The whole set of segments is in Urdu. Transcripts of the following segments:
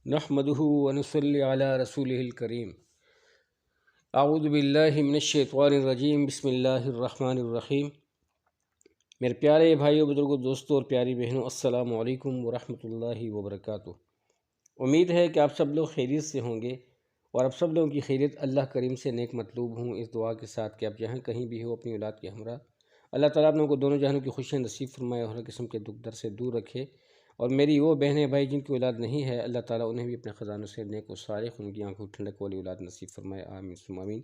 نحمده ونصلي على رسوله الكريم اعوذ باللہ من الشیطان الرجیم بسم اللہ الرحمن الرحیم۔ میرے پیارے بھائیوں، بزرگوں، دوستوں اور پیاری بہنوں، السلام علیکم ورحمۃ اللہ وبرکاتہ۔ امید ہے کہ آپ سب لوگ خیریت سے ہوں گے اور آپ سب لوگوں کی خیریت اللہ کریم سے نیک مطلوب ہوں، اس دعا کے ساتھ کہ آپ جہاں کہیں بھی ہو اپنی اولاد کے ہمراہ اللہ تعالیٰ آپ لوگوں کو دونوں جہانوں کی خوشیاں نصیب فرمائے اور ہر قسم کے دکھ در سے دور رکھے۔ اور میری وہ بہنیں بھائی جن کی اولاد نہیں ہے، اللہ تعالیٰ انہیں بھی اپنے خزانوں سے نیک و صالح ان کی آنکھوں ٹھنڈک والی اولاد نصیب فرمائے، آمین ثم آمین۔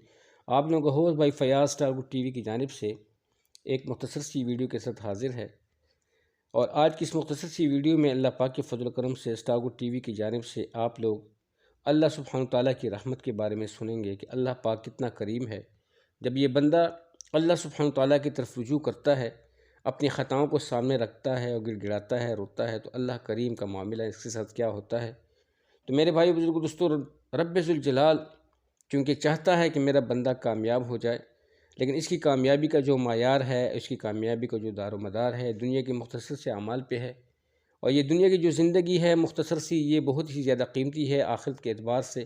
آپ لوگوں کو ہوسٹ بھائی Fayaz star good T V کی جانب سے ایک مختصر سی ویڈیو کے ساتھ حاضر ہے، اور آج کی اس مختصر سی ویڈیو میں اللہ پاک کے فضل و کرم سے اسٹار گڈ ٹی وی کی جانب سے آپ لوگ اللہ سبحانہ تعالیٰ کی رحمت کے بارے میں سنیں گے کہ اللہ پاک کتنا کریم ہے۔ جب یہ بندہ اللہ سبحانہ تعالیٰ کی طرف رجوع کرتا ہے، اپنی خطاؤں کو سامنے رکھتا ہے اور گڑ گڑاتا ہے، روتا ہے، تو اللہ کریم کا معاملہ اس کے ساتھ کیا ہوتا ہے۔ تو میرے بھائی بزرگوں دوستوں، رب ذوالجلال چونکہ چاہتا ہے کہ میرا بندہ کامیاب ہو جائے، لیکن اس کی کامیابی کا جو معیار ہے، اس کی کامیابی کا جو دار و مدار ہے، دنیا کے مختصر سے اعمال پہ ہے۔ اور یہ دنیا کی جو زندگی ہے مختصر سی، یہ بہت ہی زیادہ قیمتی ہے آخرت کے اعتبار سے۔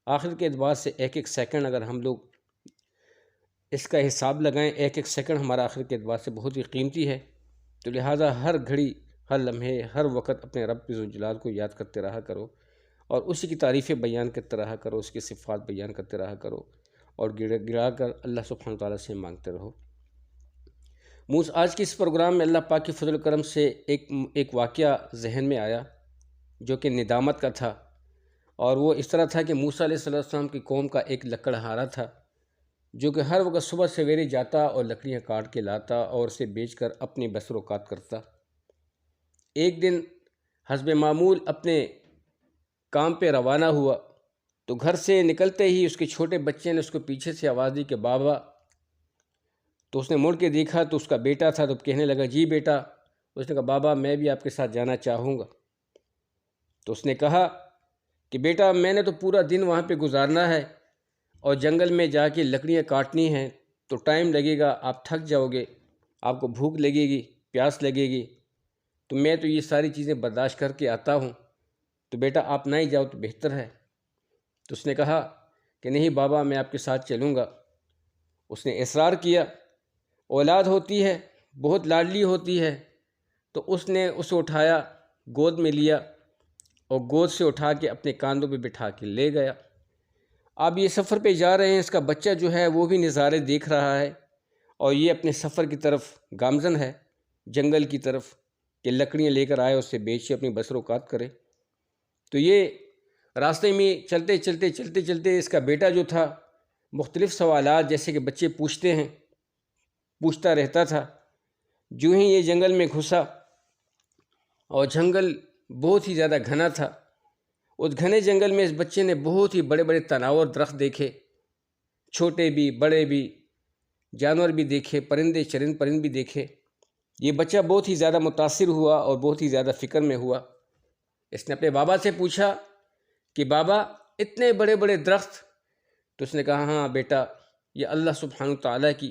آخرت کے اعتبار سے ایک ایک سیکنڈ اگر ہم لوگ اس کا حساب لگائیں، ایک ایک سیکنڈ ہمارا آخرت کے اعتبار سے بہت ہی قیمتی ہے۔ تو لہٰذا ہر گھڑی، ہر لمحے، ہر وقت اپنے رب ذوالجلال کو یاد کرتے رہا کرو اور اسی کی تعریفیں بیان کرتے رہا کرو، اس کی صفات بیان کرتے رہا کرو اور گڑا کر اللہ سبحانہ تعالیٰ سے مانگتے رہو۔ آج کے اس پروگرام میں اللہ پاک کی فضل و کرم سے ایک واقعہ ذہن میں آیا جو کہ ندامت کا تھا، اور وہ اس طرح تھا کہ موسیٰ علیہ السلام کی قوم کا ایک لکڑہارا تھا جو کہ ہر وقت صبح سویرے جاتا اور لکڑیاں کاٹ کے لاتا اور اسے بیچ کر اپنی بسر اوقات کرتا۔ ایک دن حسب معمول اپنے کام پہ روانہ ہوا تو گھر سے نکلتے ہی اس کے چھوٹے بچے نے اس کو پیچھے سے آواز دی کہ بابا۔ تو اس نے مڑ کے دیکھا تو اس کا بیٹا تھا، تو کہنے لگا جی بیٹا۔ اس نے کہا بابا میں بھی آپ کے ساتھ جانا چاہوں گا۔ تو اس نے کہا کہ بیٹا میں نے تو پورا دن وہاں پہ گزارنا ہے اور جنگل میں جا کے لکڑیاں کاٹنی ہیں، تو ٹائم لگے گا، آپ تھک جاؤ گے، آپ کو بھوک لگے گی، پیاس لگے گی، تو میں تو یہ ساری چیزیں برداشت کر کے آتا ہوں، تو بیٹا آپ نہ ہی جاؤ تو بہتر ہے۔ تو اس نے کہا کہ نہیں بابا میں آپ کے ساتھ چلوں گا۔ اس نے اصرار کیا۔ اولاد ہوتی ہے، بہت لاڈلی ہوتی ہے، تو اس نے اسے اٹھایا، گود میں لیا اور گود سے اٹھا کے اپنے کاندھوں پہ بٹھا کے لے گیا۔ اب یہ سفر پہ جا رہے ہیں، اس کا بچہ جو ہے وہ بھی نظارے دیکھ رہا ہے اور یہ اپنے سفر کی طرف گامزن ہے، جنگل کی طرف، کہ لکڑیاں لے کر آئے، اس سے بیچے اپنی بسر اوقات کرے۔ تو یہ راستے میں چلتے چلتے چلتے چلتے اس کا بیٹا جو تھا مختلف سوالات جیسے کہ بچے پوچھتے ہیں پوچھتا رہتا تھا۔ جو ہی یہ جنگل میں گھسا، اور جنگل بہت ہی زیادہ گھنا تھا، اس گھنے جنگل میں اس بچے نے بہت ہی بڑے بڑے تناور درخت دیکھے، چھوٹے بھی بڑے بھی، جانور بھی دیکھے، پرندے چرند پرند بھی دیکھے۔ یہ بچہ بہت ہی زیادہ متاثر ہوا اور بہت ہی زیادہ فکر میں ہوا۔ اس نے اپنے بابا سے پوچھا کہ بابا اتنے بڑے بڑے درخت؟ تو اس نے کہا ہاں بیٹا، یہ اللہ سبحانہ تعالیٰ کی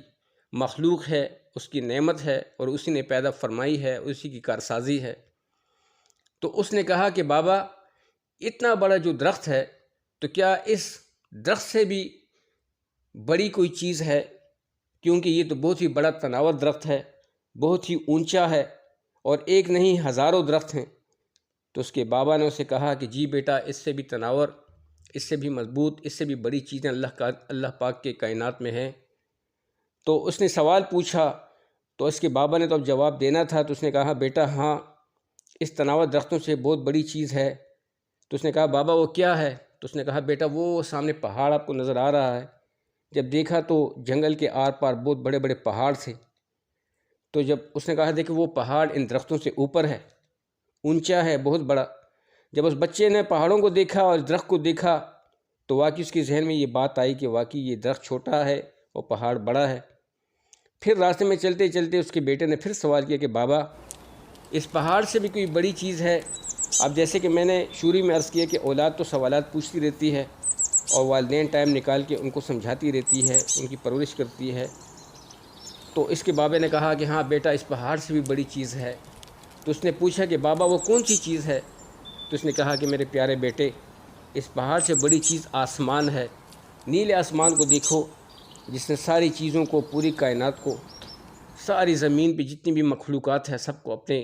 مخلوق ہے، اس کی نعمت ہے اور اسی نے پیدا فرمائی ہے، اسی کی کارسازی ہے۔ تو اس نے کہا کہ بابا اتنا بڑا جو درخت ہے، تو کیا اس درخت سے بھی بڑی کوئی چیز ہے؟ کیونکہ یہ تو بہت ہی بڑا تناور درخت ہے، بہت ہی اونچا ہے، اور ایک نہیں ہزاروں درخت ہیں۔ تو اس کے بابا نے اسے کہا کہ جی بیٹا، اس سے بھی تناور، اس سے بھی مضبوط، اس سے بھی بڑی چیزیں اللہ پاک کے کائنات میں ہیں۔ تو اس نے سوال پوچھا، تو اس کے بابا نے تو اب جواب دینا تھا، تو اس نے کہا بیٹا ہاں، اس تناور درختوں سے بہت بڑی چیز ہے۔ تو اس نے کہا بابا وہ کیا ہے؟ تو اس نے کہا بیٹا وہ سامنے پہاڑ آپ کو نظر آ رہا ہے۔ جب دیکھا تو جنگل کے آر پار بہت بڑے بڑے پہاڑ تھے۔ تو جب اس نے کہا دیکھو وہ پہاڑ ان درختوں سے اوپر ہے، اونچا ہے، بہت بڑا۔ جب اس بچے نے پہاڑوں کو دیکھا اور درخت کو دیکھا تو واقعی اس کے ذہن میں یہ بات آئی کہ واقعی یہ درخت چھوٹا ہے اور پہاڑ بڑا ہے۔ پھر راستے میں چلتے چلتے اس کے بیٹے نے پھر سوال کیا کہ بابا اس پہاڑ سے بھی کوئی بڑی چیز ہے؟ اب جیسے کہ میں نے شروع میں عرض کیا کہ اولاد تو سوالات پوچھتی رہتی ہے اور والدین ٹائم نکال کے ان کو سمجھاتی رہتی ہے، ان کی پرورش کرتی ہے۔ تو اس کے بابا نے کہا کہ ہاں بیٹا اس پہاڑ سے بھی بڑی چیز ہے۔ تو اس نے پوچھا کہ بابا وہ کون سی چیز ہے؟ تو اس نے کہا کہ میرے پیارے بیٹے، اس پہاڑ سے بڑی چیز آسمان ہے، نیلے آسمان کو دیکھو جس نے ساری چیزوں کو، پوری کائنات کو، ساری زمین پہ جتنی بھی مخلوقات ہیں سب کو اپنے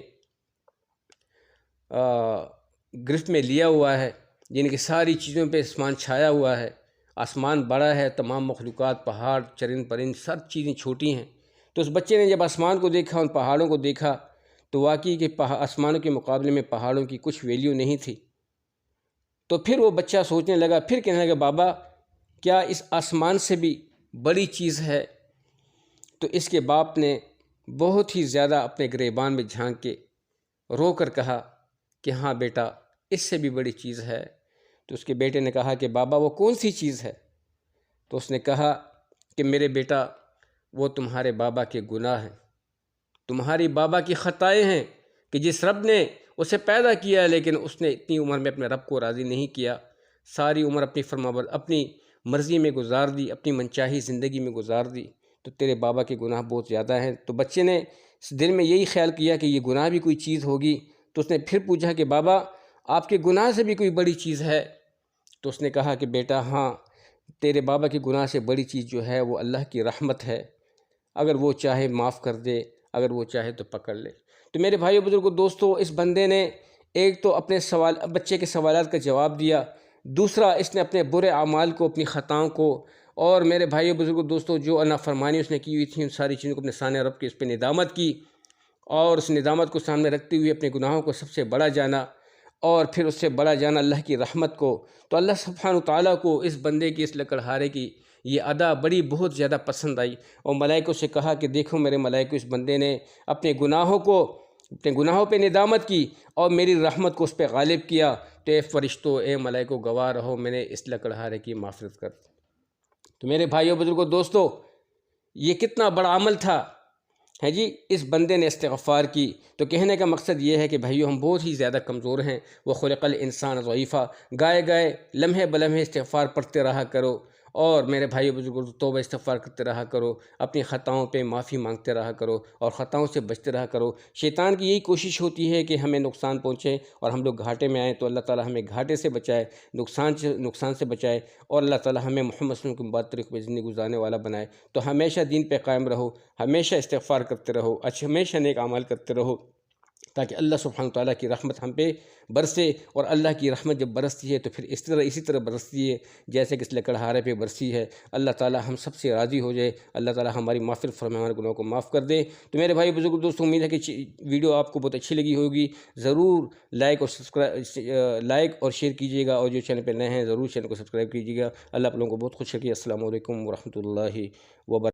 گرفت میں لیا ہوا ہے، یعنی کہ ساری چیزوں پہ آسمان چھایا ہوا ہے، آسمان بڑا ہے، تمام مخلوقات، پہاڑ، چرند پرند، سب چیزیں چھوٹی ہیں۔ تو اس بچے نے جب آسمان کو دیکھا، ان پہاڑوں کو دیکھا، تو واقعی کہ آسمانوں کے مقابلے میں پہاڑوں کی کچھ ویلیو نہیں تھی۔ تو پھر وہ بچہ سوچنے لگا، پھر کہنے لگا بابا کیا اس آسمان سے بھی بڑی چیز ہے؟ تو اس کے باپ نے بہت ہی زیادہ اپنے گریبان میں جھانک کے رو کر کہا کہ ہاں بیٹا، اس سے بھی بڑی چیز ہے۔ تو اس کے بیٹے نے کہا کہ بابا وہ کون سی چیز ہے؟ تو اس نے کہا کہ میرے بیٹا، وہ تمہارے بابا کے گناہ ہیں، تمہاری بابا کی خطائیں ہیں کہ جس رب نے اسے پیدا کیا لیکن اس نے اتنی عمر میں اپنے رب کو راضی نہیں کیا، ساری عمر اپنی مرضی میں گزار دی، اپنی منچاہی زندگی میں گزار دی، تو تیرے بابا کے گناہ بہت زیادہ ہیں۔ تو بچے نے دل میں یہی خیال کیا کہ یہ گناہ بھی کوئی چیز ہوگی، تو اس نے پھر پوچھا کہ بابا آپ کے گناہ سے بھی کوئی بڑی چیز ہے؟ تو اس نے کہا کہ بیٹا ہاں، تیرے بابا کے گناہ سے بڑی چیز جو ہے وہ اللہ کی رحمت ہے، اگر وہ چاہے معاف کر دے، اگر وہ چاہے تو پکڑ لے۔ تو میرے بھائیو بزرگو دوستو، اس بندے نے ایک تو اپنے بچے کے سوالات کا جواب دیا، دوسرا اس نے اپنے برے اعمال کو، اپنی خطاؤں کو، اور میرے بھائیو بزرگو دوستو جو نافرمانی اس نے کی ہوئی تھی ان ساری چیزوں کو اپنے سامنے رب کے اس پہ ندامت کی، اور اس ندامت کو سامنے رکھتے ہوئے اپنے گناہوں کو سب سے بڑا جانا، اور پھر اس سے بڑا جانا اللہ کی رحمت کو۔ تو اللہ سبحانہ تعالیٰ کو اس بندے کی، اس لکڑہارے کی یہ ادا بہت زیادہ پسند آئی، اور ملائکوں سے کہا کہ دیکھو میرے ملائکوں، اس بندے نے اپنے گناہوں پہ ندامت کی اور میری رحمت کو اس پہ غالب کیا، تو اے فرشتوں، اے ملائکوں گواہ رہو، میں نے اس لکڑہارے کی معافرت کر دی۔ تو میرے بھائیوں بزرگوں دوستو، یہ کتنا بڑا عمل تھا ہے جی، اس بندے نے استغفار کی۔ تو کہنے کا مقصد یہ ہے کہ بھائیو ہم بہت ہی زیادہ کمزور ہیں، وَخُلِقَ الْإِنسَانُ ضَعِيفًا، گائے لمحے بلمحے استغفار پڑھتے رہا کرو، اور میرے بھائیو بزرگوں توبہ استغفار کرتے رہا کرو، اپنی خطاؤں پہ معافی مانگتے رہا کرو، اور خطاؤں سے بچتے رہا کرو۔ شیطان کی یہی کوشش ہوتی ہے کہ ہمیں نقصان پہنچے اور ہم لوگ گھاٹے میں آئیں، تو اللہ تعالی ہمیں گھاٹے سے بچائے، نقصان سے بچائے، اور اللہ تعالی ہمیں محمد صلی اللہ علیہ وسلم کی بات طریق پہ زندگی گزارنے والا بنائے۔ تو ہمیشہ دین پہ قائم رہو، ہمیشہ استغفار کرتے رہو، ہمیشہ نیک اعمال کرتے رہو، تاکہ اللہ سبحانہ تعالیٰ کی رحمت ہم پہ برسے۔ اور اللہ کی رحمت جب برستی ہے تو پھر اسی طرح برستی ہے جیسے کہ اس لکڑہارے پہ برسی ہے۔ اللہ تعالیٰ ہم سب سے راضی ہو جائے، اللہ تعالیٰ ہماری معافرت فرمائے، ہمارے گناہوں کو معاف کر دے۔ تو میرے بھائی بزرگ دوستو، امید ہے کہ ویڈیو آپ کو بہت اچھی لگی ہوگی، ضرور لائک اور شیئر کیجیے گا، اور جو چینل پہ نئے ہیں ضرور چینل کو سبسکرائب کیجیے گا۔ اللہ آپ لوگوں کو بہت خوش رکھے۔ السلام علیکم ورحمۃ اللہ وبرکاتہ۔